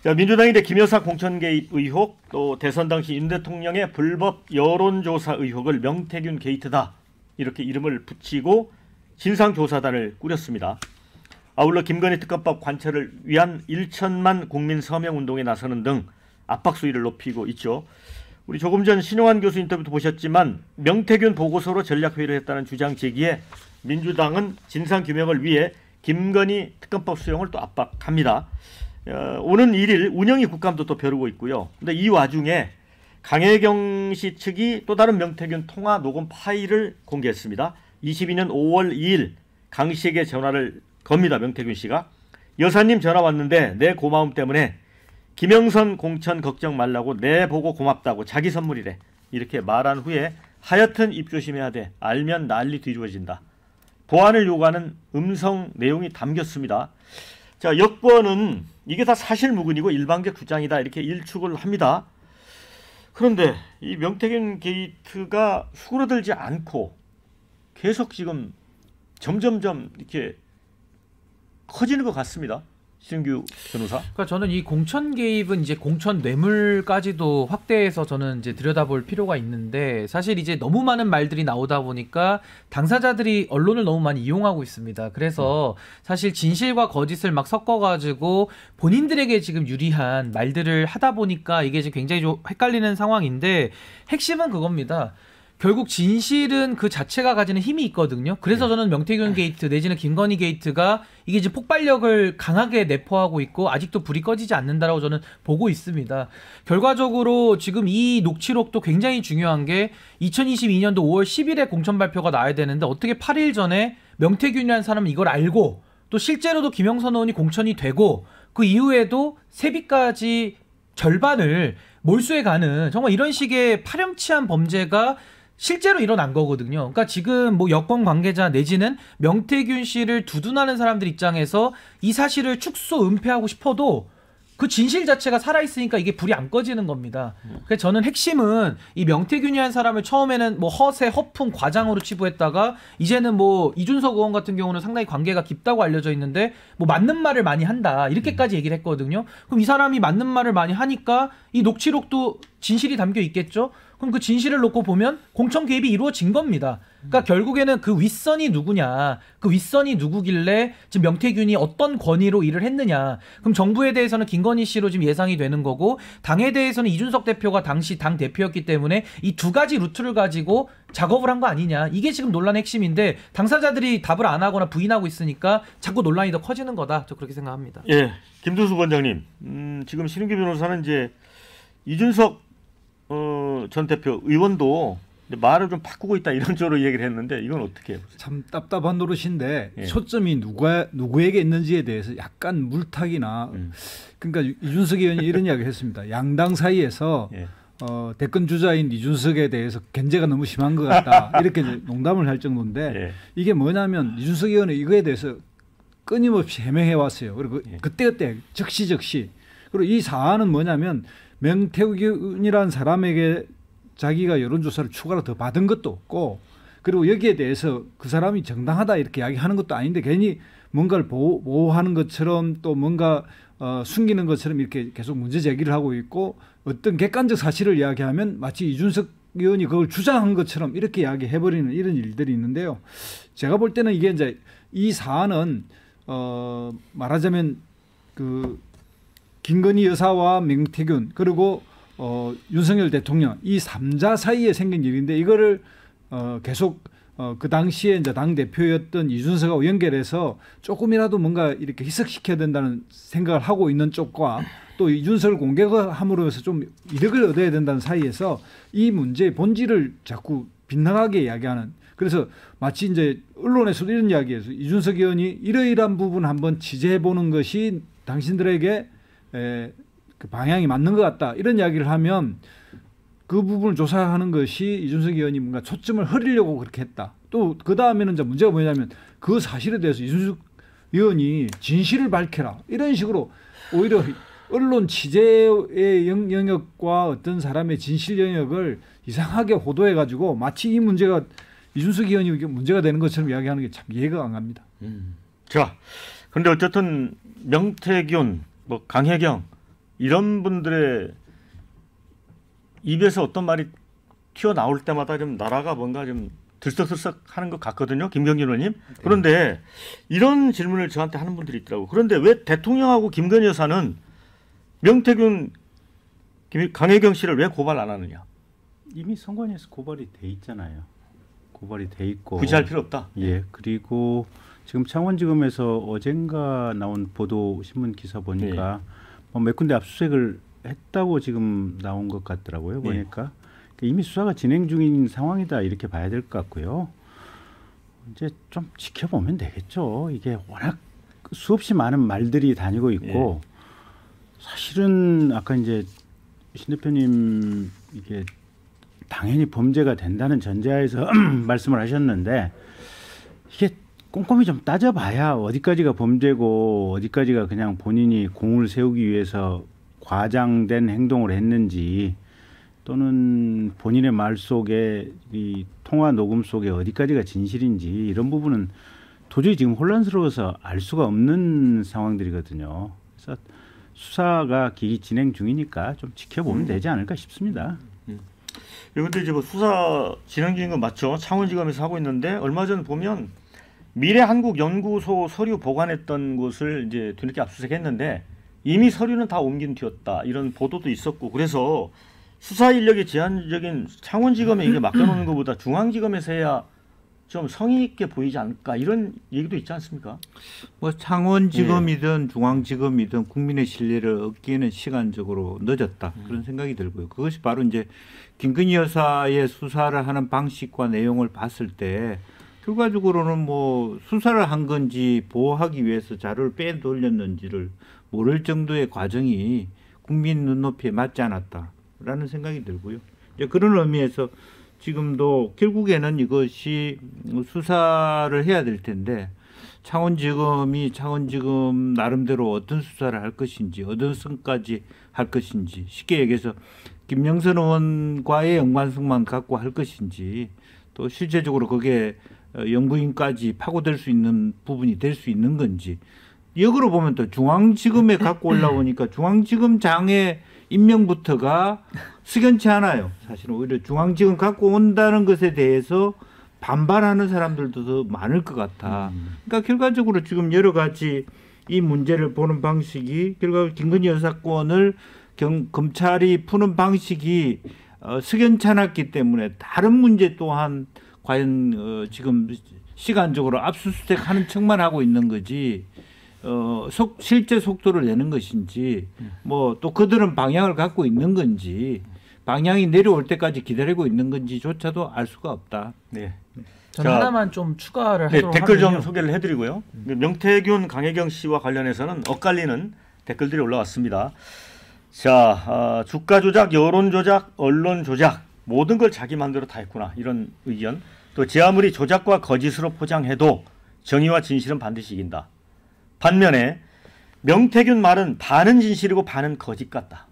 자, 민주당이 김 여사 공천 개입 의혹, 또 대선 당시 윤 대통령의 불법 여론조사 의혹을 명태균 게이트다 이렇게 이름을 붙이고 진상조사단을 꾸렸습니다. 아울러 김건희 특검법 관철을 위한 1천만 국민 서명 운동에 나서는 등 압박 수위를 높이고 있죠. 우리 조금 전 신용환 교수 인터뷰도 보셨지만 명태균 보고서로 전략회의를 했다는 주장 제기에 민주당은 진상규명을 위해 김건희 특검법 수용을 또 압박합니다. 오는 1일 운영위 국감도 또 벼르고 있고요. 근데 이 와중에 강혜경 씨 측이 또 다른 명태균 통화 녹음 파일을 공개했습니다. 22년 5월 2일 강 씨에게 전화를 겁니다. 명태균 씨가. 여사님 전화 왔는데 내 고마움 때문에 김영선 공천 걱정 말라고 내 보고 고맙다고 자기 선물이래. 이렇게 말한 후에 하여튼 입 조심해야 돼. 알면 난리 뒤집어진다. 보안을 요구하는 음성 내용이 담겼습니다. 자, 여권은 이게 다 사실무근이고 일방적 주장이다 이렇게 일축을 합니다. 그런데 이 명태균 게이트가 수그러들지 않고 계속 지금 점점점 이렇게 커지는 것 같습니다. 신규 변호사. 그러니까 저는 이 공천 개입은 이제 공천 뇌물까지도 확대해서 저는 이제 들여다볼 필요가 있는데 사실 이제 너무 많은 말들이 나오다 보니까 당사자들이 언론을 너무 많이 이용하고 있습니다. 그래서 사실 진실과 거짓을 막 섞어가지고 본인들에게 지금 유리한 말들을 하다 보니까 이게 지금 굉장히 좀 헷갈리는 상황인데 핵심은 그겁니다. 결국 진실은 그 자체가 가지는 힘이 있거든요. 그래서 저는 명태균 게이트 내지는 김건희 게이트가 이게 이제 폭발력을 강하게 내포하고 있고 아직도 불이 꺼지지 않는다라고 저는 보고 있습니다. 결과적으로 지금 이 녹취록도 굉장히 중요한 게 2022년도 5월 10일에 공천 발표가 나와야 되는데 어떻게 8일 전에 명태균이라는 사람은 이걸 알고 또 실제로도 김영선 의원이 공천이 되고 그 이후에도 세비까지 절반을 몰수해 가는 정말 이런 식의 파렴치한 범죄가 실제로 일어난 거거든요. 그러니까 지금 뭐 여권 관계자 내지는 명태균 씨를 두둔하는 사람들 입장에서 이 사실을 축소 은폐하고 싶어도 그 진실 자체가 살아있으니까 이게 불이 안 꺼지는 겁니다. 그래서 저는 핵심은 이 명태균이라는 사람을 처음에는 뭐 허세, 허풍, 과장으로 치부했다가 이제는 뭐 이준석 의원 같은 경우는 상당히 관계가 깊다고 알려져 있는데 뭐 맞는 말을 많이 한다 이렇게까지 얘기를 했거든요. 그럼 이 사람이 맞는 말을 많이 하니까 이 녹취록도 진실이 담겨 있겠죠. 그럼 그 진실을 놓고 보면 공천 개입이 이루어진 겁니다. 그러니까 결국에는 그 윗선이 누구냐, 그 윗선이 누구길래 지금 명태균이 어떤 권위로 일을 했느냐. 그럼 정부에 대해서는 김건희 씨로 지금 예상이 되는 거고 당에 대해서는 이준석 대표가 당시 당 대표였기 때문에 이 두 가지 루트를 가지고 작업을 한 거 아니냐. 이게 지금 논란의 핵심인데 당사자들이 답을 안 하거나 부인하고 있으니까 자꾸 논란이 더 커지는 거다. 저 그렇게 생각합니다. 예, 김두수 원장님, 지금 신은규 변호사는 이제 이준석 전 대표 의원도 말을 좀 바꾸고 있다 이런 쪽으로 얘기를 했는데 이건 어떻게 해요? 참 답답한 노릇인데 예. 초점이 누구에게 있는지에 대해서 약간 물타기나 그러니까 이준석 의원이 이런 이야기를 했습니다. 양당 사이에서 예. 대권 주자인 이준석에 대해서 견제가 너무 심한 것 같다 이렇게 농담을 할 정도인데 예. 이게 뭐냐면 이준석 의원은 이거에 대해서 끊임없이 해명해 왔어요. 그리고 예. 그때 즉시 그리고 이 사안은 뭐냐면 명태균이라는 사람에게 자기가 여론조사를 추가로 더 받은 것도 없고 그리고 여기에 대해서 그 사람이 정당하다 이렇게 이야기하는 것도 아닌데 괜히 뭔가를 보호하는 것처럼 또 뭔가 숨기는 것처럼 이렇게 계속 문제 제기를 하고 있고 어떤 객관적 사실을 이야기하면 마치 이준석 의원이 그걸 주장한 것처럼 이렇게 이야기해버리는 이런 일들이 있는데요. 제가 볼 때는 이게 이제 이 사안은 말하자면 그 김건희 여사와 명태균 그리고 윤석열 대통령 이 3자 사이에 생긴 일인데 이거를 계속 그 당시에 이제 당 대표였던 이준석하고 연결해서 조금이라도 뭔가 이렇게 희석시켜야 된다는 생각을 하고 있는 쪽과 또 이준석을 공격함으로써 좀 이득을 얻어야 된다는 사이에서 이 문제의 본질을 자꾸 빗나가게 이야기하는 그래서 마치 이제 언론에서도 이런 이야기해서 이준석 의원이 이러이러한 부분 한번 취재해 보는 것이 당신들에게 그 방향이 맞는 것 같다 이런 이야기를 하면 그 부분을 조사하는 것이 이준석 의원이 뭔가 초점을 흐리려고 그렇게 했다. 또 그 다음에는 이제 문제가 뭐냐면 그 사실에 대해서 이준석 의원이 진실을 밝혀라 이런 식으로 오히려 언론 취재의 영역과 어떤 사람의 진실 영역을 이상하게 호도해가지고 마치 이 문제가 이준석 의원이 문제가 되는 것처럼 이야기하는 게 참 이해가 안 갑니다. 자, 그런데 어쨌든 명태균, 뭐 강혜경 이런 분들의 입에서 어떤 말이 튀어나올 때마다 좀 나라가 뭔가 좀 들썩들썩 하는 것 같거든요. 김경진 의원님. 그런데 이런 질문을 저한테 하는 분들이 있더라고요. 그런데 왜 대통령하고 김건희 여사는 명태균, 강혜경 씨를 왜 고발 안 하느냐? 이미 선관위에서 고발이 돼 있잖아요. 고발이 돼 있고 굳이 할 필요 없다. 예, 그리고 지금 창원지검에서 어젠가 나온 보도 신문 기사 보니까 뭐 몇 군데 압수수색을 했다고 지금 나온 것 같더라고요. 보니까 이미 수사가 진행 중인 상황이다 이렇게 봐야 될 것 같고요. 이제 좀 지켜보면 되겠죠. 이게 워낙 수없이 많은 말들이 다니고 있고 사실은 아까 이제 신 대표님 이게 당연히 범죄가 된다는 전제하에서 말씀을 하셨는데 이게 꼼꼼히 좀 따져봐야 어디까지가 범죄고 어디까지가 그냥 본인이 공을 세우기 위해서 과장된 행동을 했는지 또는 본인의 말 속에 이 통화 녹음 속에 어디까지가 진실인지 이런 부분은 도저히 지금 혼란스러워서 알 수가 없는 상황들이거든요. 그래서 수사가 기기 진행 중이니까 좀 지켜보면 되지 않을까 싶습니다. 그런데 이제 뭐 수사 진행 중인 건 맞죠. 창원지검에서 하고 있는데 얼마 전 보면 미래한국연구소 서류 보관했던 곳을 이제 뒤늦게 압수수색했는데 이미 서류는 다 옮긴 뒤였다 이런 보도도 있었고 그래서 수사 인력이 제한적인 창원지검에 이게 맡겨놓는 것보다 중앙지검에서 해야 좀 성의 있게 보이지 않을까 이런 얘기도 있지 않습니까? 뭐 창원지검이든 중앙지검이든 국민의 신뢰를 얻기에는 시간적으로 늦었다 그런 생각이 들고요. 그것이 바로 이제 김건희 여사의 수사를 하는 방식과 내용을 봤을 때 결과적으로는 뭐 수사를 한 건지 보호하기 위해서 자료를 빼돌렸는지를 모를 정도의 과정이 국민 눈높이에 맞지 않았다라는 생각이 들고요. 이제 그런 의미에서 지금도 결국에는 이것이 수사를 해야 될 텐데 창원지검이 창원지검 나름대로 어떤 수사를 할 것인지 어떤 선까지 할 것인지 쉽게 얘기해서 김영선 의원과의 연관성만 갖고 할 것인지 또 실제적으로 그게 영부인까지 파고들 수 있는 부분이 될 수 있는 건지 역으로 보면 또 중앙지검에 갖고 올라오니까 중앙지검장의 임명부터가 석연치 않아요. 사실은 오히려 중앙지검 갖고 온다는 것에 대해서 반발하는 사람들도 더 많을 것 같아. 그러니까 결과적으로 지금 여러 가지 이 문제를 보는 방식이 결과 김건희 여사건을 검찰이 푸는 방식이 석연치 않았기 때문에 다른 문제 또한 과연 지금 시간적으로 압수수색하는 척만 하고 있는 거지 실제 속도를 내는 것인지 뭐 또 그들은 방향을 갖고 있는 건지 방향이 내려올 때까지 기다리고 있는 건지조차도 알 수가 없다. 네. 저는 자, 하나만 좀 추가를 하도록 댓글 좀 하면요. 소개를 해드리고요. 명태균, 강혜경 씨와 관련해서는 엇갈리는 댓글들이 올라왔습니다. 자, 주가 조작, 여론 조작, 언론 조작 모든 걸 자기 마음대로 다 했구나 이런 의견. 또 제 아무리 조작과 거짓으로 포장해도 정의와 진실은 반드시 이긴다. 반면에 명태균 말은 반은 진실이고 반은 거짓 같다.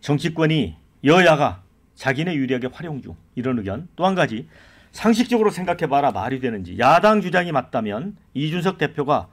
정치권이 여야가 자기네 유리하게 활용 중 이런 의견. 또 한 가지 상식적으로 생각해봐라 말이 되는지 야당 주장이 맞다면 이준석 대표가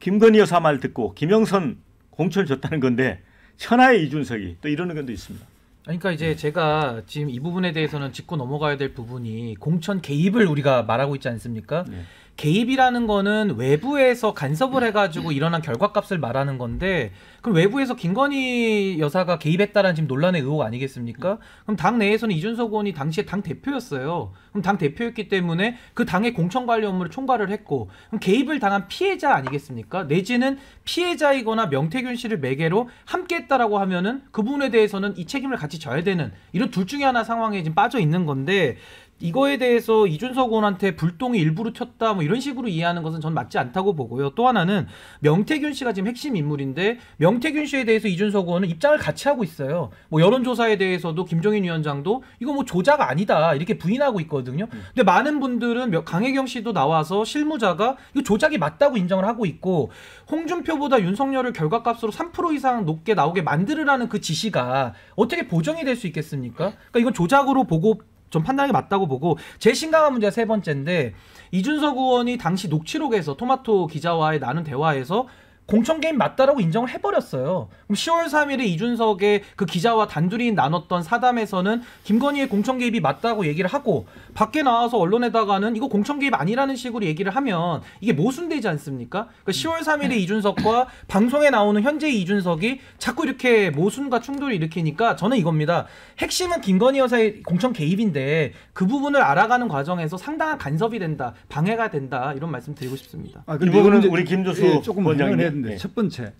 김건희 여사 말 듣고 김영선 공천 줬다는 건데 천하의 이준석이 또 이런 의견도 있습니다. 그러니까 이제 제가 지금 이 부분에 대해서는 짚고 넘어가야 될 부분이 공천 개입을 우리가 말하고 있지 않습니까? 네. 개입이라는 거는 외부에서 간섭을 해가지고 일어난 결과값을 말하는 건데 그럼 외부에서 김건희 여사가 개입했다라는 지금 논란의 의혹 아니겠습니까? 그럼 당 내에서는 이준석 의원이 당시에 당 대표였어요. 그럼 당 대표였기 때문에 그 당의 공천 관리 업무를 총괄을 했고 그럼 개입을 당한 피해자 아니겠습니까? 내지는 피해자이거나 명태균 씨를 매개로 함께했다라고 하면은 그 부분에 대해서는 이 책임을 같이 져야 되는 이런 둘 중에 하나 상황에 지금 빠져 있는 건데 이거에 대해서 이준석 의원한테 불똥이 일부러 튀었다 뭐 이런 식으로 이해하는 것은 전 맞지 않다고 보고요. 또 하나는 명태균 씨가 지금 핵심 인물인데 명태균 씨에 대해서 이준석 의원은 입장을 같이 하고 있어요. 뭐 여론조사에 대해서도 김종인 위원장도 이거 뭐 조작 아니다 이렇게 부인하고 있거든요. 근데 많은 분들은 강혜경 씨도 나와서 실무자가 이거 조작이 맞다고 인정을 하고 있고 홍준표보다 윤석열을 결과값으로 3% 이상 높게 나오게 만들으라는 그 지시가 어떻게 보정이 될 수 있겠습니까? 그러니까 이건 조작으로 보고 좀 판단하기 맞다고 보고 제일 심각한 문제가 세 번째인데 이준석 의원이 당시 녹취록에서 토마토 기자와의 나눈 대화에서 공천 개입 맞다라고 인정을 해버렸어요. 그럼 10월 3일에 이준석의 그 기자와 단둘이 나눴던 사담에서는 김건희의 공천 개입이 맞다고 얘기를 하고 밖에 나와서 언론에다가는 이거 공천 개입 아니라는 식으로 얘기를 하면 이게 모순되지 않습니까? 그러니까 10월 3일에 이준석과 방송에 나오는 현재의 이준석이 자꾸 이렇게 모순과 충돌을 일으키니까 저는 이겁니다. 핵심은 김건희 여사의 공천 개입인데 그 부분을 알아가는 과정에서 상당한 간섭이 된다, 방해가 된다 이런 말씀 드리고 싶습니다. 이 부분은 우리 김조수 조금 원장님. 해야 되는데 첫 번째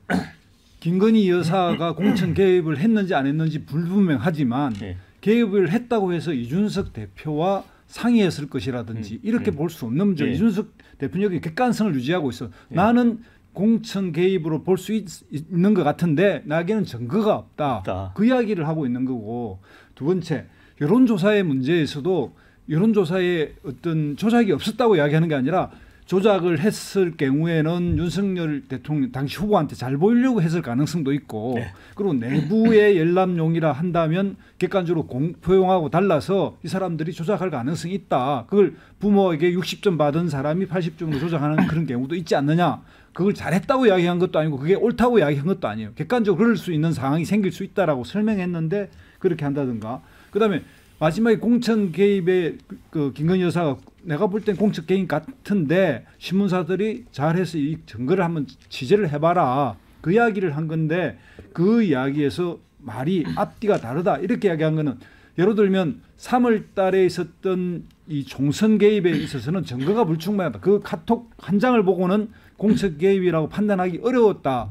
김건희 여사가 공천 개입을 했는지 안 했는지 불분명하지만 네. 개입을 했다고 해서 이준석 대표와 상의했을 것이라든지 이렇게 볼 수 없는 문제. 네. 이준석 대표는 여기 객관성을 유지하고 있어. 나는 공천 개입으로 볼 수 있는 것 같은데 나에게는 증거가 없다. 그 이야기를 하고 있는 거고 두 번째 여론조사의 문제에서도 여론조사에 어떤 조작이 없었다고 이야기하는 게 아니라 조작을 했을 경우에는 윤석열 대통령 당시 후보한테 잘 보이려고 했을 가능성도 있고 네. 그리고 내부의 열람용이라 한다면 객관적으로 공표용하고 달라서 이 사람들이 조작할 가능성이 있다. 그걸 부모에게 60점 받은 사람이 80점으로 조작하는 그런 경우도 있지 않느냐. 그걸 잘했다고 이야기한 것도 아니고 그게 옳다고 이야기한 것도 아니에요. 객관적으로 그럴 수 있는 상황이 생길 수 있다라고 설명했는데 그렇게 한다든가. 그다음에 마지막에 공천 개입에 그 김건희 여사가 내가 볼 땐 공천 개입 같은데 신문사들이 잘해서 이 증거를 한번 취재를 해봐라. 그 이야기를 한 건데 그 이야기에서 말이 앞뒤가 다르다. 이렇게 이야기한 거는 예를 들면 3월 달에 있었던 이 총선 개입에 있어서는 증거가 불충분하다. 그 카톡 한 장을 보고는 공천 개입이라고 판단하기 어려웠다.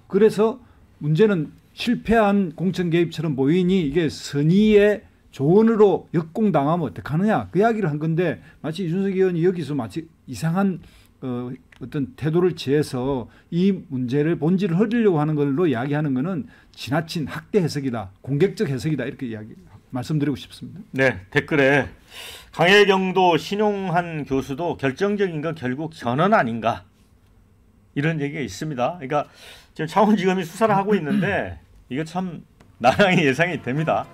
그래서 문제는 실패한 공천 개입처럼 보이니 이게 선의의 조언으로 역공당하면 어떡하느냐 그 이야기를 한 건데 마치 이준석 의원이 여기서 마치 이상한 어떤 태도를 취해서 이 문제를 본질을 흐리려고 하는 걸로 이야기하는 것은 지나친 학대 해석이다. 공격적 해석이다. 이렇게 말씀드리고 싶습니다. 네, 댓글에 강혜경도 신용한 교수도 결정적인 건 결국 전원 아닌가 이런 얘기가 있습니다. 그러니까 지금 창원지검이 수사를 하고 있는데 이거 참 난항이 예상이 됩니다.